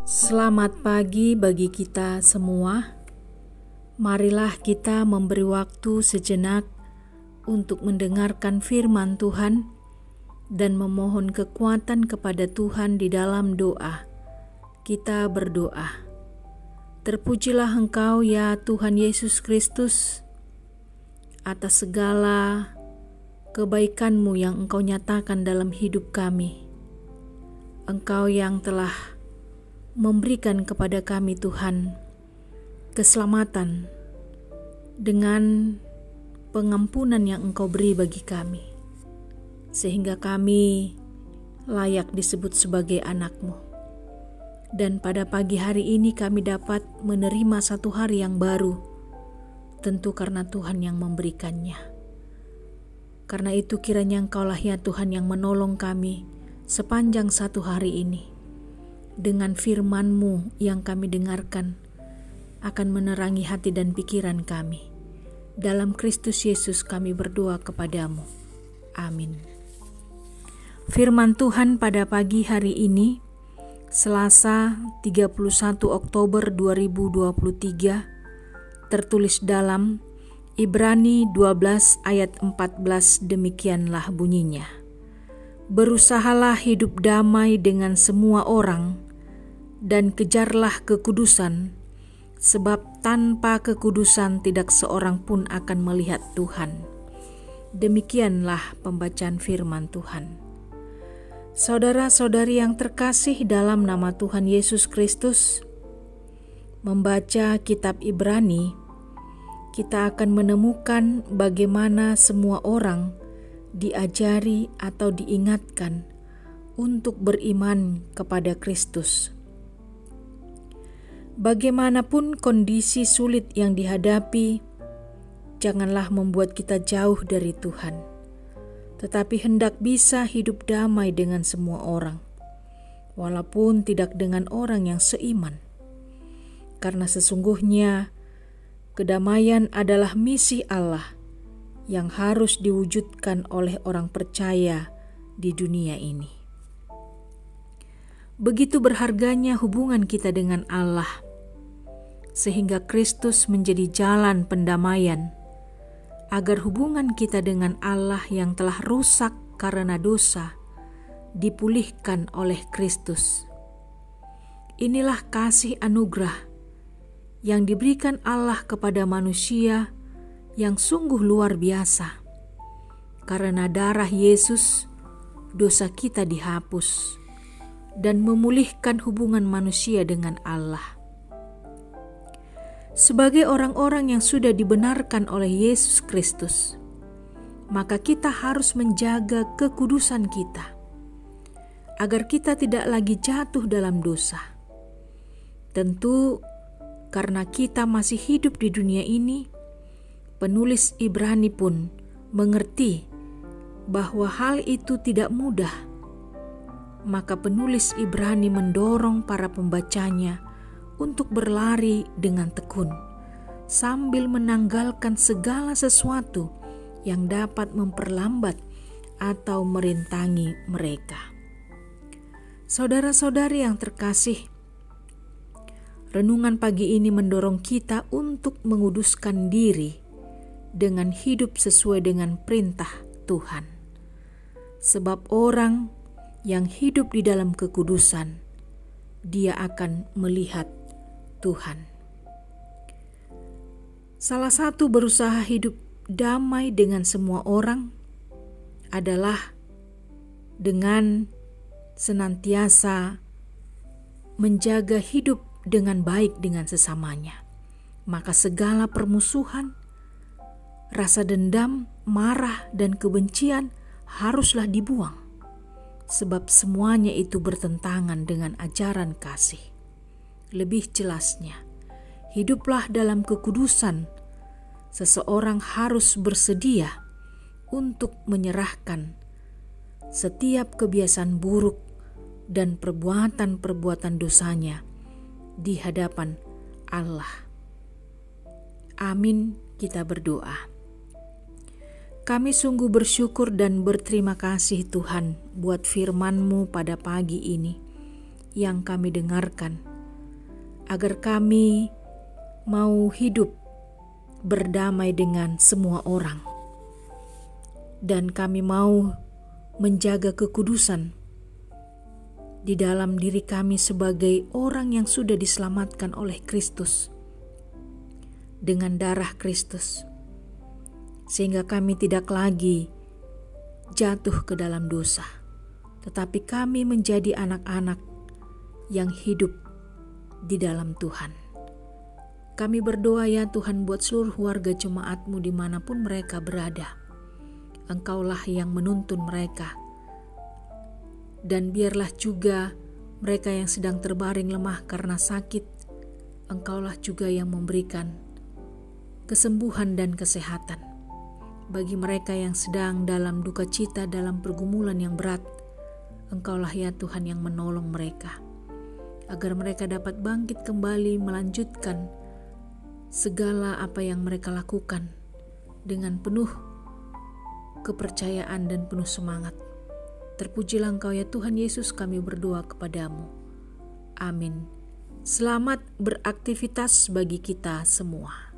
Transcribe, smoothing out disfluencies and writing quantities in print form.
Selamat pagi bagi kita semua. Marilah kita memberi waktu sejenak untuk mendengarkan firman Tuhan dan memohon kekuatan kepada Tuhan di dalam doa. Kita berdoa. Terpujilah Engkau ya Tuhan Yesus Kristus atas segala kebaikan-Mu yang Engkau nyatakan dalam hidup kami. Engkau yang telah memberikan kepada kami Tuhan keselamatan dengan pengampunan yang Engkau beri bagi kami, sehingga kami layak disebut sebagai anak-Mu. Dan pada pagi hari ini kami dapat menerima satu hari yang baru, tentu karena Tuhan yang memberikannya. Karena itu kiranya Engkaulah ya Tuhan yang menolong kami sepanjang satu hari ini. Dengan firman-Mu yang kami dengarkan akan menerangi hati dan pikiran kami. Dalam Kristus Yesus kami berdoa kepadamu. Amin. Firman Tuhan pada pagi hari ini, Selasa 31 Oktober 2023, tertulis dalam Ibrani 12 ayat 14, demikianlah bunyinya. Berusahalah hidup damai dengan semua orang dan kejarlah kekudusan, sebab tanpa kekudusan tidak seorang pun akan melihat Tuhan. Demikianlah pembacaan firman Tuhan. Saudara-saudari yang terkasih dalam nama Tuhan Yesus Kristus, membaca kitab Ibrani, kita akan menemukan bagaimana semua orang diajari atau diingatkan untuk beriman kepada Kristus. Bagaimanapun kondisi sulit yang dihadapi, janganlah membuat kita jauh dari Tuhan, tetapi hendak bisa hidup damai dengan semua orang, walaupun tidak dengan orang yang seiman. Karena sesungguhnya kedamaian adalah misi Allah yang harus diwujudkan oleh orang percaya di dunia ini. Begitu berharganya hubungan kita dengan Allah, sehingga Kristus menjadi jalan pendamaian, agar hubungan kita dengan Allah yang telah rusak karena dosa dipulihkan oleh Kristus. Inilah kasih anugerah yang diberikan Allah kepada manusia yang sungguh luar biasa. Karena darah Yesus, dosa kita dihapus dan memulihkan hubungan manusia dengan Allah. Sebagai orang-orang yang sudah dibenarkan oleh Yesus Kristus, maka kita harus menjaga kekudusan kita, agar kita tidak lagi jatuh dalam dosa. Tentu karena kita masih hidup di dunia ini, penulis Ibrani pun mengerti bahwa hal itu tidak mudah. Maka penulis Ibrani mendorong para pembacanya untuk berlari dengan tekun, sambil menanggalkan segala sesuatu yang dapat memperlambat atau merintangi mereka. Saudara-saudari yang terkasih, renungan pagi ini mendorong kita untuk menguduskan diri dengan hidup sesuai dengan perintah Tuhan. Sebab orang yang hidup di dalam kekudusan, dia akan melihat Tuhan. Salah satu berusaha hidup damai dengan semua orang adalah dengan senantiasa menjaga hidup dengan baik dengan sesamanya. Maka segala permusuhan, rasa dendam, marah, dan kebencian haruslah dibuang, sebab semuanya itu bertentangan dengan ajaran kasih. Lebih jelasnya, hiduplah dalam kekudusan. Seseorang harus bersedia untuk menyerahkan setiap kebiasaan buruk dan perbuatan-perbuatan dosanya di hadapan Allah. Amin, kita berdoa. Kami sungguh bersyukur dan berterima kasih Tuhan buat firman-Mu pada pagi ini. yang kami dengarkan, agar kami mau hidup berdamai dengan semua orang, dan kami mau menjaga kekudusan di dalam diri kami sebagai orang yang sudah diselamatkan oleh Kristus dengan darah Kristus, sehingga kami tidak lagi jatuh ke dalam dosa, tetapi kami menjadi anak-anak yang hidup di dalam Tuhan. Kami berdoa ya Tuhan buat seluruh warga jemaat-Mu dimanapun mereka berada. Engkaulah yang menuntun mereka. Dan biarlah juga mereka yang sedang terbaring lemah karena sakit, Engkaulah juga yang memberikan kesembuhan dan kesehatan. Bagi mereka yang sedang dalam duka cita, dalam pergumulan yang berat, Engkaulah ya Tuhan yang menolong mereka, agar mereka dapat bangkit kembali melanjutkan segala apa yang mereka lakukan dengan penuh kepercayaan dan penuh semangat. Terpujilah Engkau ya Tuhan Yesus, kami berdoa kepadamu. Amin. Selamat beraktivitas bagi kita semua.